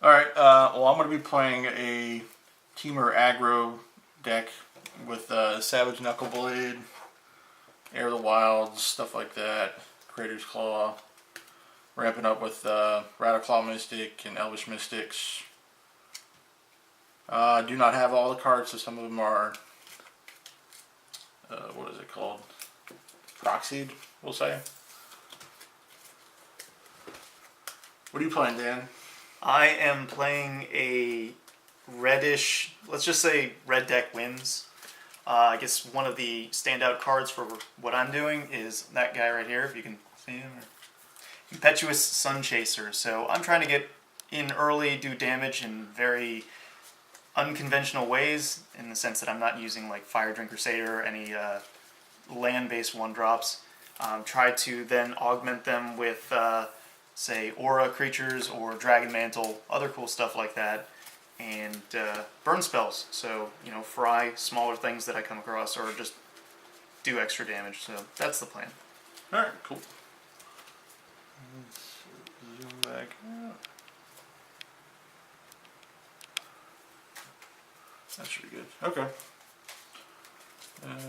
Alright, well I'm going to be playing a Temur Aggro deck with Savage Knuckleblade, Air of the Wilds, stuff like that, Crater's Claw, ramping up with Rattleclaw Mystic and Elvish Mystics. I do not have all the cards, so some of them are, what is it called? Proxied, we'll say. What are you playing, Dan? I am playing a reddish, let's just say red deck wins. I guess one of the standout cards for what I'm doing is that guy right here, if you can see him. Impetuous Sun Chaser. So I'm trying to get in early, do damage in very unconventional ways, in the sense that I'm not using like Fire Drink Crusader or any land-based one-drops. Try to then augment them with say aura creatures or dragon mantle, other cool stuff like that, and burn spells. So fry smaller things that I come across, or just do extra damage. So that's the plan. All right, cool. Let's zoom back out. That should be good. Okay.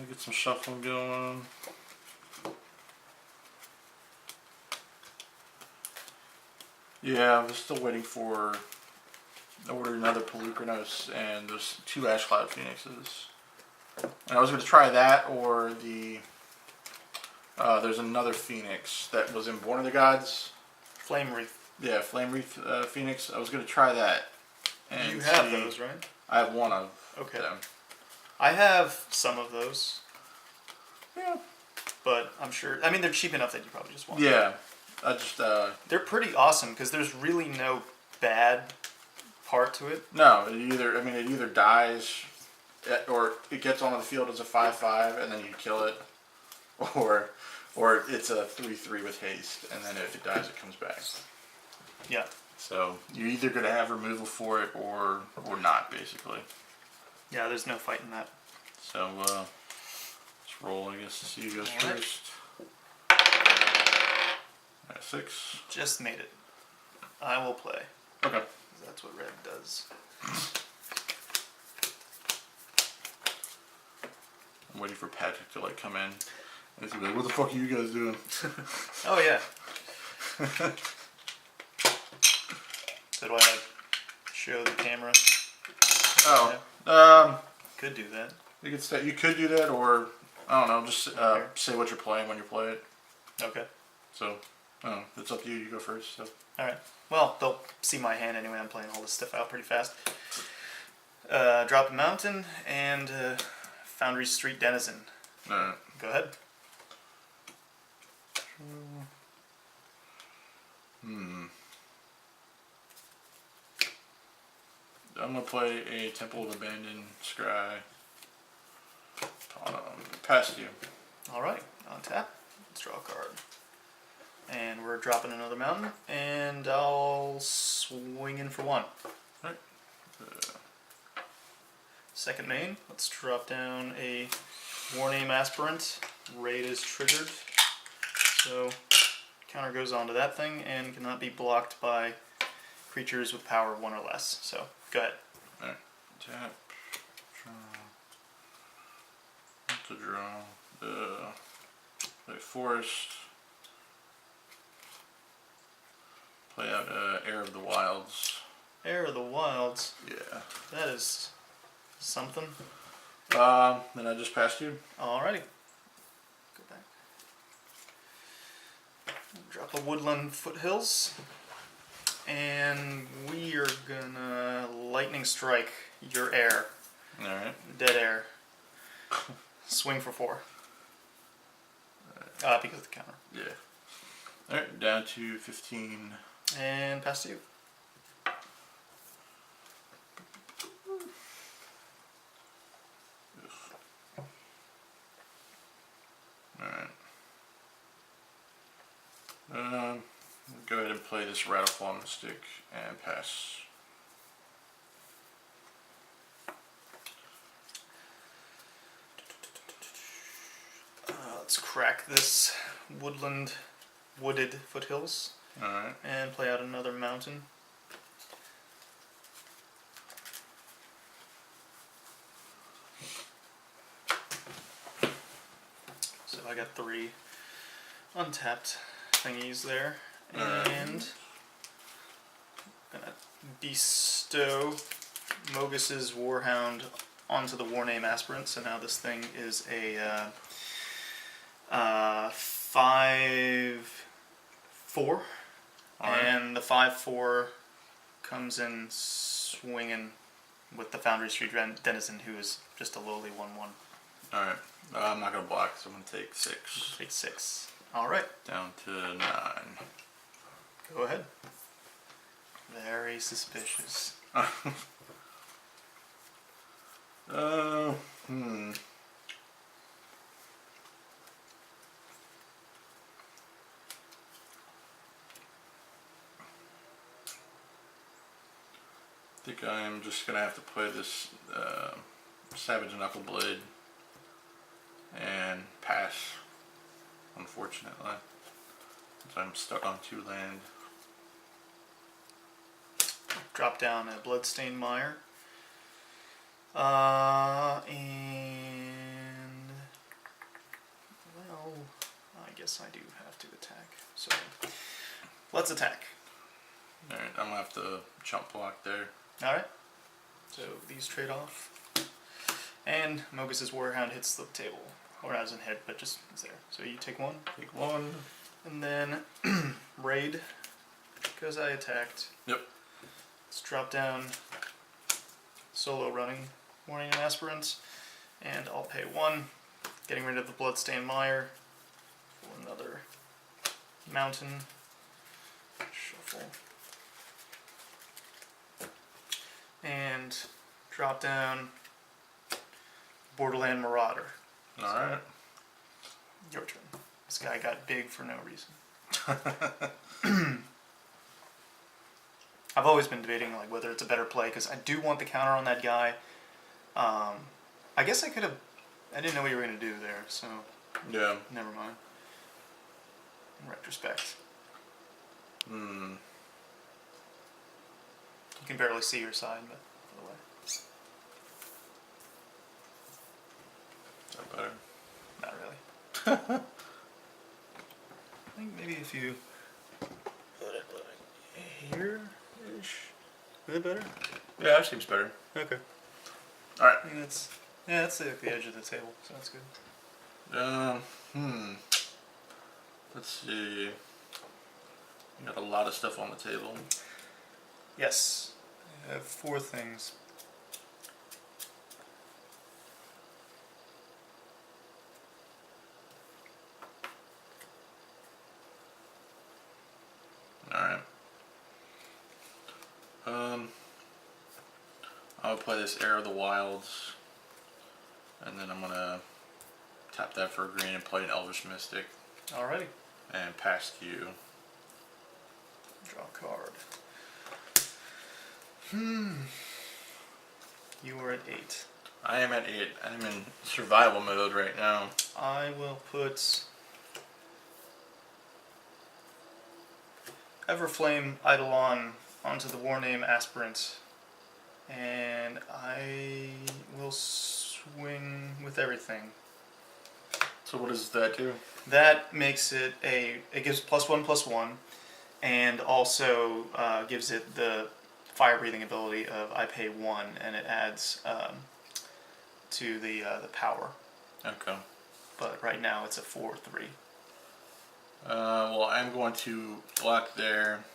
Get some shuffling going. Yeah, I'm still waiting for order another Pelucranos and there's 2 Ash Cloud Phoenixes. And I was going to try that or the there's another Phoenix that was in Born of the Gods. Flame Wreath. Yeah, Flame Wreath Phoenix. I was going to try that. And you have those, right? I have one of them. I have some of those. Yeah. But I'm sure, I mean, they're cheap enough that you probably just want them. them. I just they're pretty awesome because there's really no bad part to it. No, it either dies or it gets onto the field as a 5/5 and then you kill it, or it's a 3/3 with haste and then if it dies it comes back. Yeah. So you're either gonna have removal for it or not, basically. Yeah, there's no fight in that. So let's roll, I guess, to see who goes first. 6. Just made it. I will play. Okay. That's what red does. I'm waiting for Patrick to come in. And he's gonna be like, what the fuck are you guys doing? Oh yeah. So do I show the camera? Oh. Yeah. Could do that. You could do that, or I don't know, just say what you're playing when you play it. Okay. So, it's up to you. You go first. So. All right. Well, they'll see my hand anyway. I'm playing all this stuff out pretty fast. Drop a mountain and Foundry Street Denizen. All right. Go ahead. I'm gonna play a Temple of Abandoned Scry. Past you. All right. On tap. Let's draw a card. And we're dropping another mountain, and I'll swing in for 1. Right. Second main, let's drop down a Warname Aspirant. Raid is triggered, so counter goes onto that thing and cannot be blocked by creatures with power 1 or less. So go ahead. Alright. Tap. Draw. To draw. Play Forest. Play out Air of the Wilds. Air of the Wilds? Yeah. That is something. Then I just passed you. Alrighty. Go back. Drop a Woodland Foothills. And we are gonna Lightning Strike your air. Alright. Dead air. Swing for 4. Because of the counter. Yeah. Alright, down to 15. And pass to you. Alright. Go ahead and play this Rattleclaw Mystic and pass. Let's crack this wooded foothills. Alright. And play out another mountain. I got 3 untapped thingies there. Alright. And I'm gonna bestow Mogus's Warhound onto the Warname Aspirant. So now this thing is a 5/4, and the 5/4 comes in swinging with the Foundry Street Denizen, who is just a lowly 1/1. Alright. I'm not going to block, so I'm going to take 6. Take 6. Alright. Down to 9. Go ahead. Very suspicious. I think I'm just going to have to play this Savage Knuckleblade and pass, unfortunately, since I'm stuck on 2 land. Drop down a Bloodstained Mire. And well, I guess I do have to attack. So let's attack. Alright, I'm gonna have to jump block there. Alright. So these trade off. And Mogus's Warhound hits the table. Or not doesn't hit, but just is there. So you take 1. Take 1. And then raid, because I attacked. Yep. Let's drop down solo running Warning and Aspirants, and I'll pay 1, getting rid of the Bloodstained Mire for another mountain. Shuffle. And drop down Borderland Marauder. Alright. Your turn. This guy got big for no reason. I've always been debating like whether it's a better play, because I do want the counter on that guy. I guess I could have... I didn't know what you were going to do there, so... Yeah. Never mind. In retrospect. Hmm. You can barely see your side, but by the way. Is that better? Not really. I think maybe if you put it like here-ish. Is that better? Yeah, that seems better. Okay. Alright. I think that's... Yeah, that's like the edge of the table, so that's good. Let's see. You got a lot of stuff on the table. Yes. I have 4 things. Alright. I'll play this Heir of the Wilds, and then I'm gonna tap that for a green and play an Elvish Mystic Alrighty. and pass to you. Draw a card. You are at 8. I am at 8. I'm in survival mode right now. I will put Everflame Eidolon onto the Warname Aspirant, and I will swing with everything. So what does that do? That makes it it gives +1/+1, and also gives it the fire breathing ability of I pay 1, and it adds to the power. Okay. But right now it's a 4/3. Well, I'm going to block there.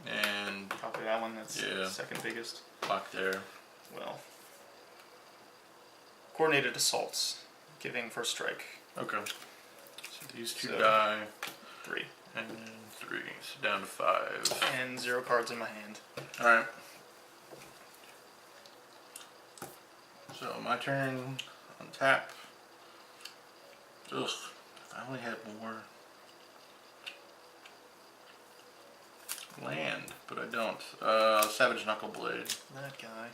And Probably that one. That's yeah. the second biggest. Block there. Well, coordinated assaults, giving first strike. Okay. So these 2 So, die. 3. And then 3. So down to 5. And 0 cards in my hand. Alright. So my turn. Untap. Ugh. If I only had more land, but I don't. Savage Knuckleblade. That guy.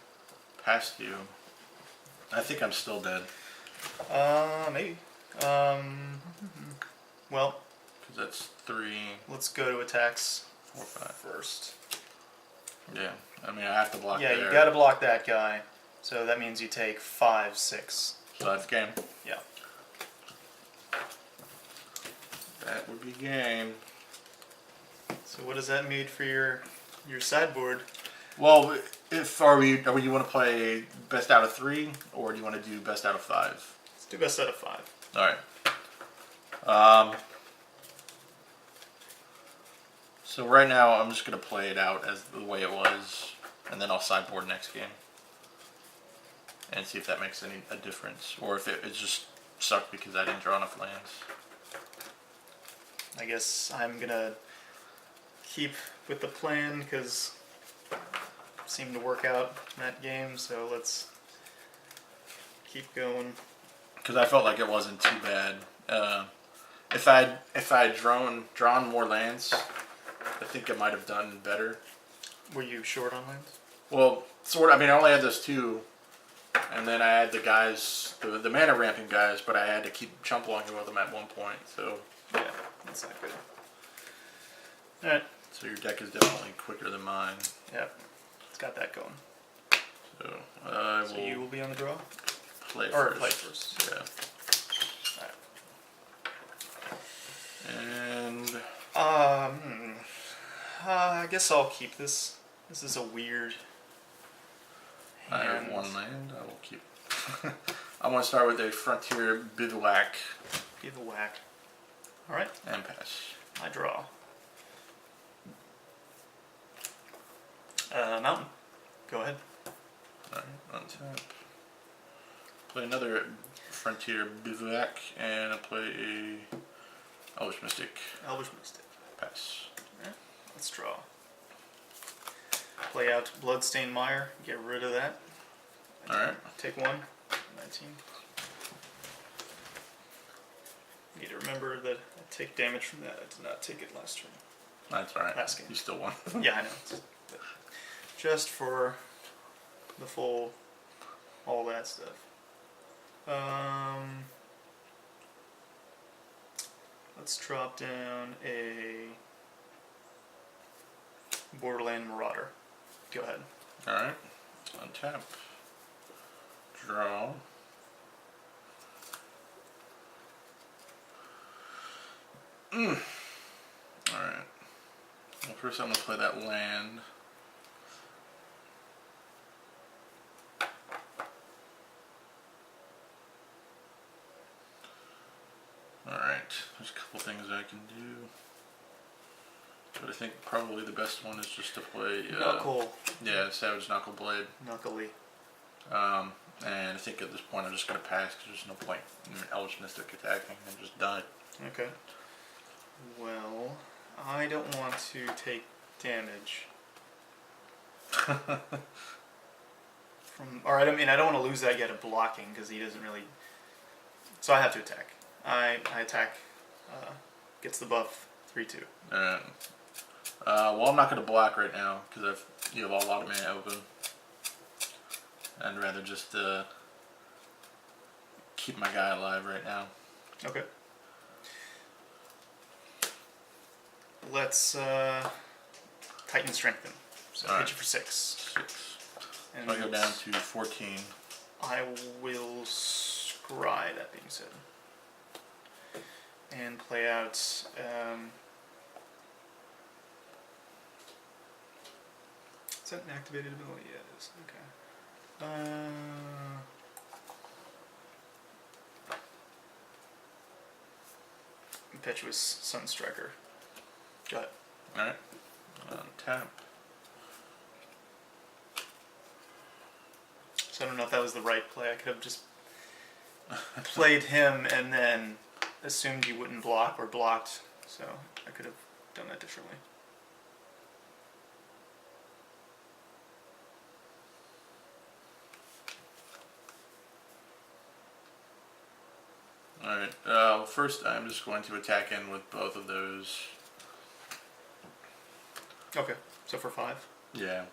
Past you. I think I'm still dead. Maybe. Well, Because that's 3, let's go to attacks 4, 5. first. Yeah. I mean, I have to block Yeah, there. you gotta block that guy. So that means you take 5, 6. So that's game. Yeah. That would be game. So what does that mean for your sideboard? Well, if are you want to play best out of 3, or do you want to do best out of 5? Let's do best out of 5. All right. So right now I'm just gonna play it out as the way it was, and then I'll sideboard next game, and see if that makes a difference, or if it just sucked because I didn't draw enough lands. I guess I'm gonna keep with the plan because it seemed to work out in that game. So let's keep going. Because I felt like it wasn't too bad. If I'd drawn more lands, I think it might have done better. Were you short on lands? Well, sort of. I mean, I only had those 2, and then I had the guys, the mana ramping guys, but I had to keep chump blocking with them at one point. So yeah, that's not good. All right. So your deck is definitely quicker than mine. Yep, it's got that going. So So you will be on the draw. Play or first. play first. Yeah. And I guess I'll keep this. This is a weird I have hand. 1 land. I will keep. I want to start with a Frontier Bivouac Give a whack. All right, and pass. I draw. Mountain. Go ahead. Alright, untap. Play another Frontier Bivouac, and I play a Elvish Mystic. Elvish Mystic. Pass. Yeah, let's draw. Play out Bloodstained Mire. Get rid of that. Alright. Take 1. 19. Need to remember that I take damage from that. I did not take it last turn. That's alright. Last game. You still won. Yeah, I know. Just for the full, all that stuff. Let's drop down a Borderland Marauder. Go ahead. Alright. Untap. Draw. Alright. Well, first I'm going to play that land. Alright, there's a couple things I can do. But I think probably the best one is just to play... Knuckle. Yeah, Savage Knuckle Blade. Knuckly. And I think at this point I'm just going to pass because there's no point in Elvish Mystic attacking and just die. Okay. Well, I don't want to take damage. Or I mean, I don't want to lose that yet of blocking because he doesn't really... So I have to attack. I attack, gets the buff 3/2. Alright. Well, I'm not going to block right now because you have a lot of mana open. I'd rather just keep my guy alive right now. Okay. Let's Titan Strengthen. So All hit right. you for 6. 6. And So I go down to 14. I will scry, that being said. And play out is that an activated ability? Yeah, it is. Okay. Impetuous Sunstriker. Go ahead. Alright. Tap. So I don't know if that was the right play. I could have just played him and then assumed he wouldn't block or blocked. So I could have done that differently. Alright, first I'm just going to attack in with both of those. Okay, so for 5, Yeah.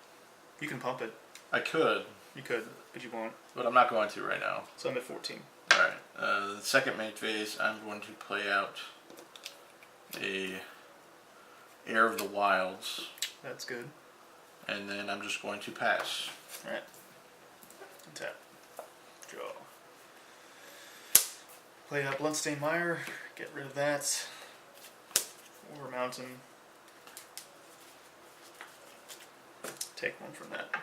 you can pump it. I could, You could, but you won't. but I'm not going to right now. So I'm at 14. Alright, the second main phase, I'm going to play out a Heir of the Wilds, That's good. and then I'm just going to pass. Alright. Tap. Draw. Play out Bloodstained Mire. Get rid of that. or mountain. Take one from that.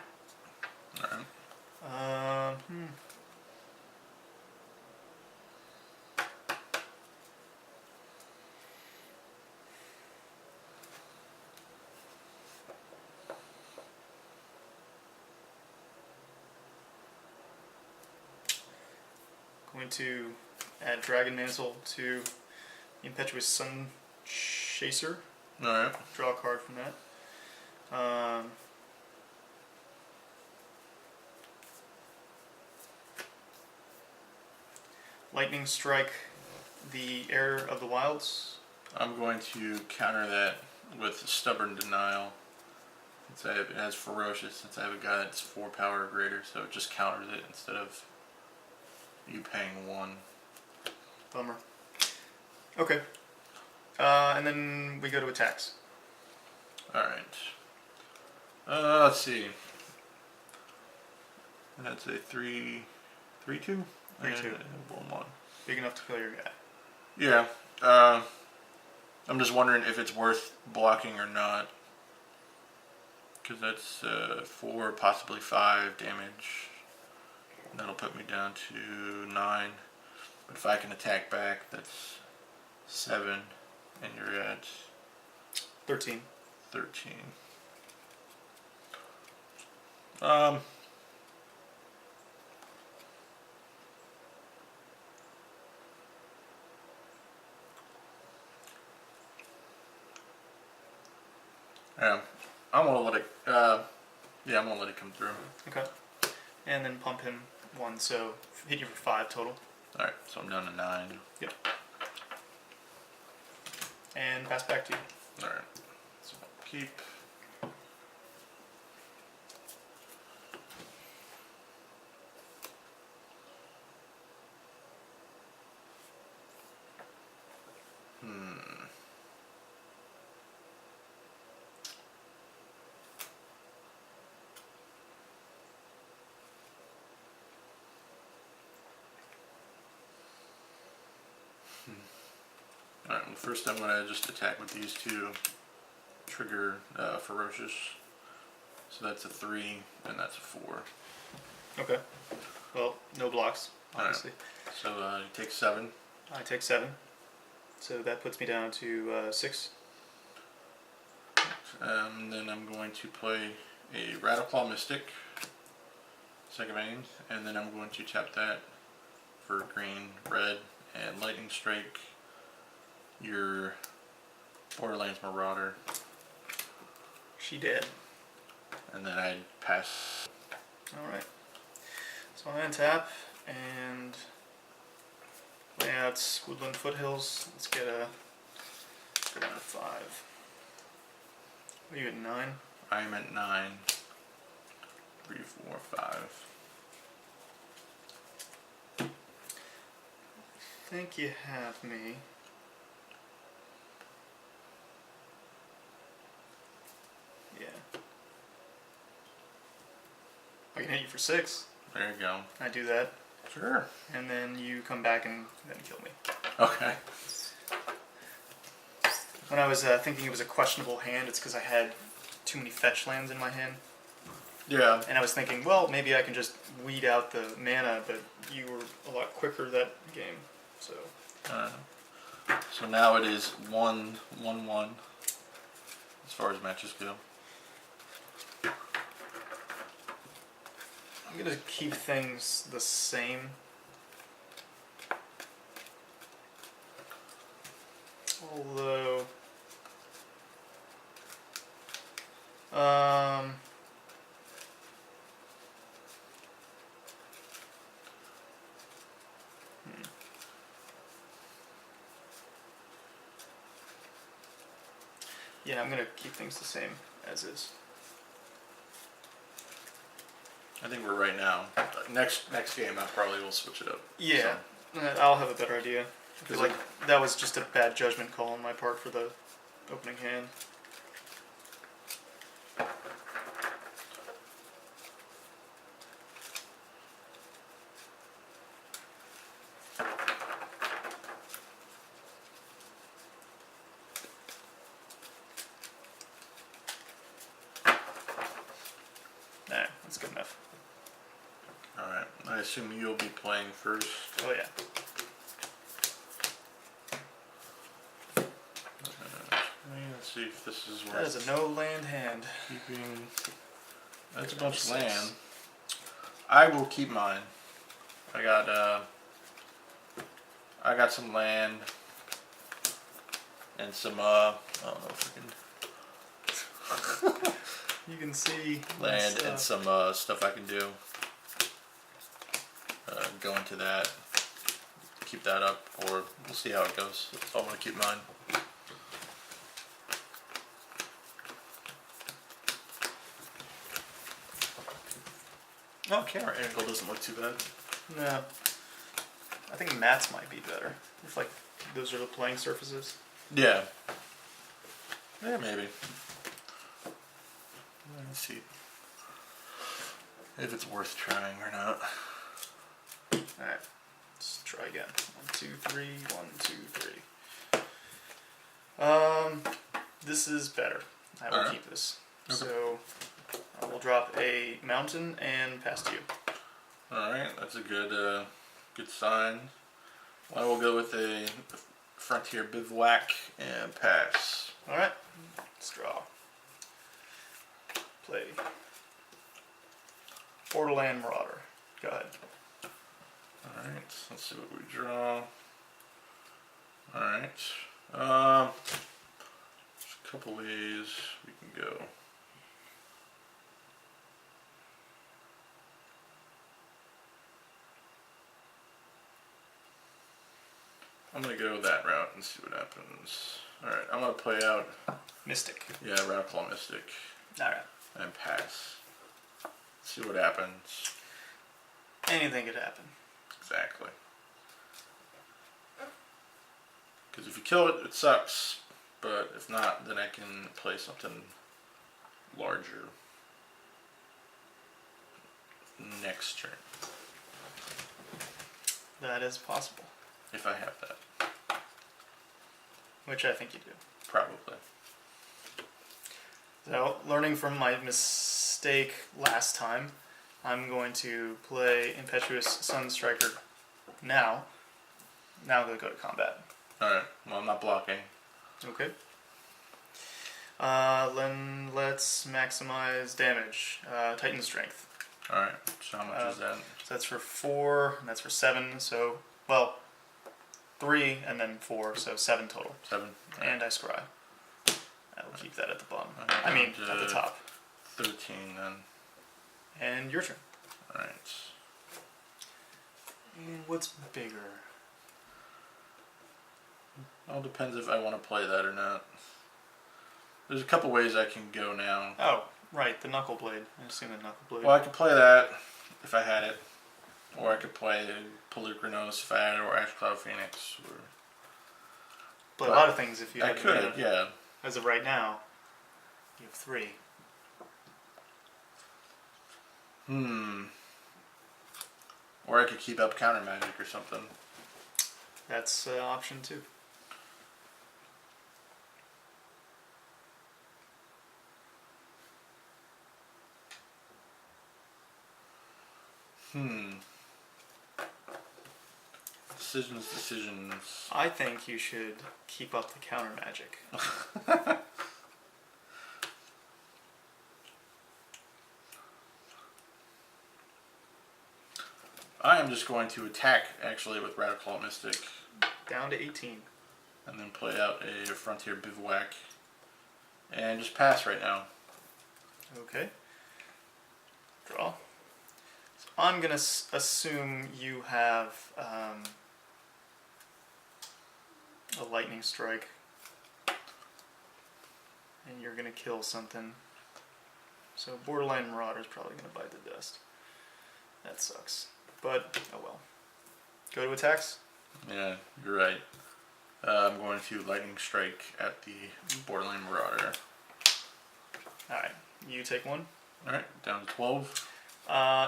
Alright. Going to add Dragon Mantle to the Impetuous Sun Chaser. Alright. Draw a card from that. Lightning Strike the Heir of the Wilds. I'm going to counter that with Stubborn Denial. Since it has Ferocious, since I have a guy that's 4 power or greater, so it just counters it instead of you paying 1. Bummer. Okay. And then we go to attacks. Alright. Let's see. That's a 3-2? 3-2. 1-1. Big enough to kill your guy. Yeah. I'm just wondering if it's worth blocking or not. Because that's 4, possibly 5 damage. That'll put me down to 9. But if I can attack back, that's 7. And you're at 13. 13. Yeah, I'm gonna let it. Yeah, I'm gonna let it come through. Okay. And then pump him 1, so hit you for 5 total. All right, so I'm down to 9. Yep. And pass back to you. All right, so I'll keep. Alright, well first I'm going to just attack with these 2, trigger Ferocious, so that's a 3 and that's a 4. Okay. Well, no blocks, obviously. Right. So you take 7. I take 7. So that puts me down to 6. Then I'm going to play a Rattleclaw Mystic, second main, and then I'm going to tap that for green, red, and Lightning Strike your Borderlands Marauder. She did. And then I pass. Alright. So I untap and lay out Woodland Foothills. Let's get a go down to 5. What are you at 9? I'm at 9. 3, 4, 5. I think you have me. Yeah. I can hit you for 6. There you go. I do that, Sure. and then you come back and then kill me. Okay. When I was thinking it was a questionable hand, it's because I had too many fetch lands in my hand. Yeah. And I was thinking, well, maybe I can just weed out the mana, but you were a lot quicker that game, so. So now it is 1-1-1 as far as matches go. I'm gonna keep things the same. Although, yeah, I'm gonna keep things the same as is. I think we're right now. Next game, I probably will switch it up. Yeah, So, I'll have a better idea. I feel Is like that was just a bad judgment call on my part for the opening hand. That's good enough. Alright, I assume you'll be playing first. Oh yeah. Let's see if this is That is worth a no land hand. keeping. That's a bunch of land. I will keep mine. I got some land and some I don't know if You can see land and some stuff I can do. Go into that, keep that up, or we'll see how it goes. So I'm gonna keep mine. Oh, Camera angle doesn't look too bad. no. I think mats might be better. If like those are the playing surfaces. Yeah. Yeah, maybe. Let's see if it's worth trying or not. Alright. Let's try again. 1, 2, 3, 1, 2, 3. This is better. I will keep this. Okay. So I will drop a mountain and pass to you. Alright, that's a good good sign. I will go with a frontier bivouac and pass. Alright. Let's draw. Play. Borderland Marauder. Go ahead. Alright, let's see what we draw. Alright. There's a couple ways we can go. I'm gonna go that route and see what happens. Alright, I'm gonna play out Mystic. yeah, Radical Mystic Alright. and pass. See what happens. Anything could happen. Exactly. Because if you kill it, it sucks. But if not, then I can play something larger next turn. That is possible. If I have that. Which I think you do. Probably. So, learning from my mistake last time, I'm going to play Impetuous Sunstriker now. Now I'm going to go to combat. Alright, well I'm not blocking. Okay. Then let's maximize damage. Titan Strength. Alright, so how much is that? So that's for 4, and that's for 7, so, well, 3 and then 4, so 7 total. 7. And I scry. I will keep that at the bottom. Alright, I mean, at the top. 13 then. And your turn. Alright. And what's bigger? All depends if I want to play that or not. There's a couple ways I can go now. Oh, right, the Knuckle Blade. I assume the Knuckle Blade. Well, I could play that if I had it. Or I could play Pelucranos if I had it, or Ash Cloud Phoenix. Or... Play a lot of things if you I had could, mana. yeah. As of right now, you have 3. Or I could keep up counter magic or something. That's option 2. Decisions. I think you should keep up the counter magic. I am just going to attack, actually, with Radical Mystic. Down to 18. And then play out a Frontier Bivouac. And just pass right now. Okay. Draw. So I'm going to assume you have a Lightning Strike. And you're going to kill something. So Borderline Marauder is probably going to bite the dust. That sucks. But, oh well. Go to attacks? Yeah, you're right. I'm going to Lightning Strike at the Borderline Marauder. Alright, you take 1. Alright, down to 12.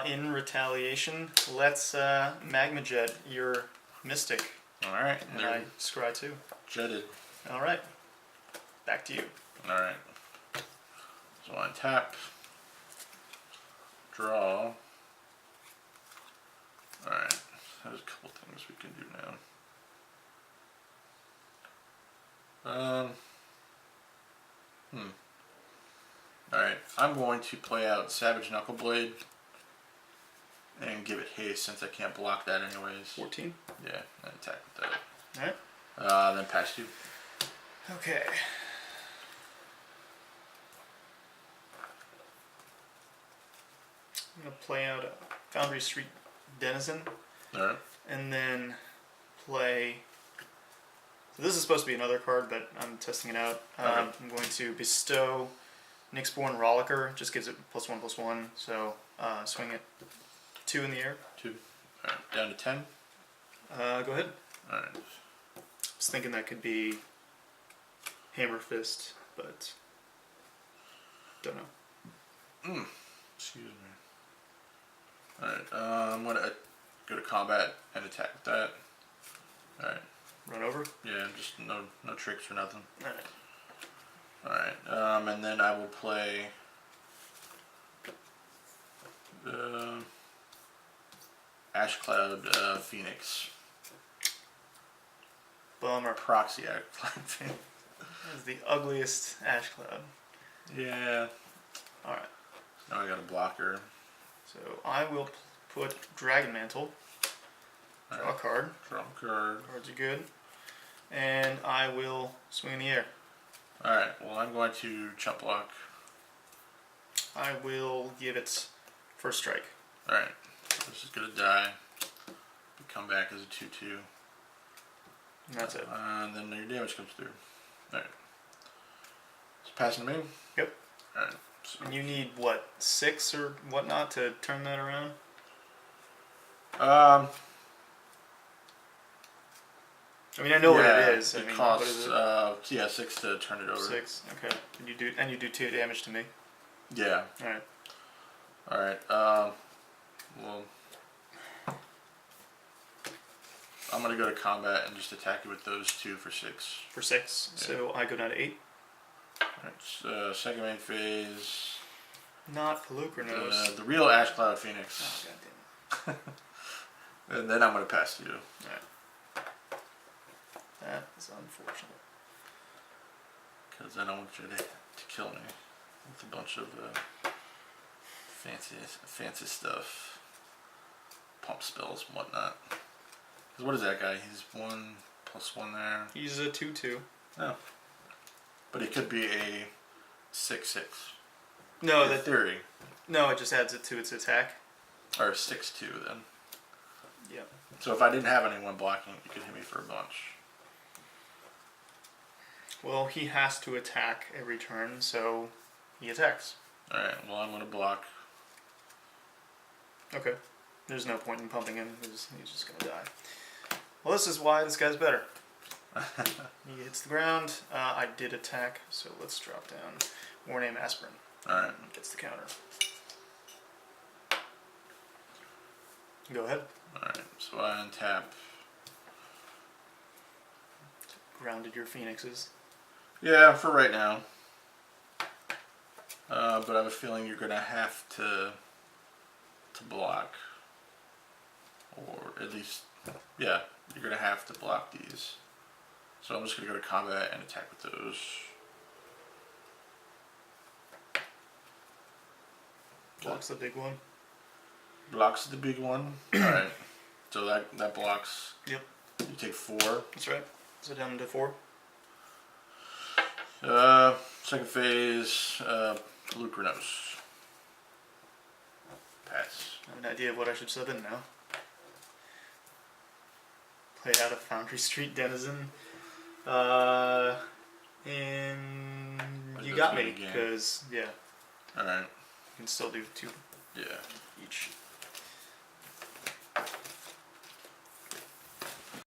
In retaliation, let's Magma Jet your Mystic. Alright, And I scry 2. jetted. Alright, back to you. Alright. So I tap. Draw. Alright, there's a couple things we can do now. Alright, I'm going to play out Savage Knuckleblade and give it haste since I can't block that anyways. 14. Yeah, and attack with that. Alright. Then pass you. Okay. I'm going to play out a Foundry Street Denizen. Alright. And then play. So this is supposed to be another card, but I'm testing it out. Okay. I'm going to bestow Nyxborn Rollicker. Just gives it +1/+1. So swing it 2 in the air. 2. Alright, down to 10. Go ahead. Alright. I was thinking that could be Hammer Fist, but don't know. Excuse me. Alright, I'm gonna go to combat and attack with that. Alright. Run over. Yeah, just no tricks or nothing. Alright. Alright, and then I will play Ash Cloud Phoenix. Bummer. Proxy Ash Cloud Phoenix. That is the ugliest Ash Cloud. Yeah. Alright. Now I got a blocker. So I will put Dragon Mantle. Draw a card. Draw a card. Cards are good. And I will swing in the air. Alright, well I'm going to chump block. I will give it first strike. Alright, so this is going to die. Come back as a 2/2. And that's it. And then your damage comes through. Alright. It's passing to me? Yep. Alright. So And you need, what, 6 or whatnot to turn that around? I mean, I know what it is. I It mean, costs, what is it? 6 to turn it over. 6. Okay. And you do 2 damage to me. Yeah. All right. Alright, well, I'm gonna go to combat and just attack you with those 2 for 6. For 6. Yeah. So I go down to 8. Alright, second main phase. Not Palooka knows. The real Ash Cloud Oh, Phoenix. God damn And then I'm gonna pass to you. it. All right. That is unfortunate. Because I don't want you to kill me with a bunch of fancy stuff. Pump spells and whatnot. Because what is that guy? He's 1/+1 there. He's a 2/2. Oh. But he could be a 6/6. No, In that theory. no, it just adds it to its attack. Or 6/2 then. Yep. So if I didn't have anyone blocking, you could hit me for a bunch. Well, he has to attack every turn, so he attacks. Alright, well I'm going to block. Okay. There's no point in pumping him. He's just going to die. Well, this is why this guy's better. He hits the ground. I did attack, so let's drop down Warname Aspirin. Alright. Gets the counter. Go ahead. Alright, so I untap. Grounded your phoenixes. Yeah, for right now. But I have a feeling you're going to have to block. Or at least, yeah, you're going to have to block these. So I'm just going to go to combat and attack with those. Blocks the big one. Blocks the big one. Alright, so that blocks. Yep. You take 4. That's right. So down to 4. Second phase, Lucranos. Pass. I have an idea of what I should sub in now. Play out a Foundry Street Denizen. And you got me, because, yeah, Alright, you can still do 2 yeah. each.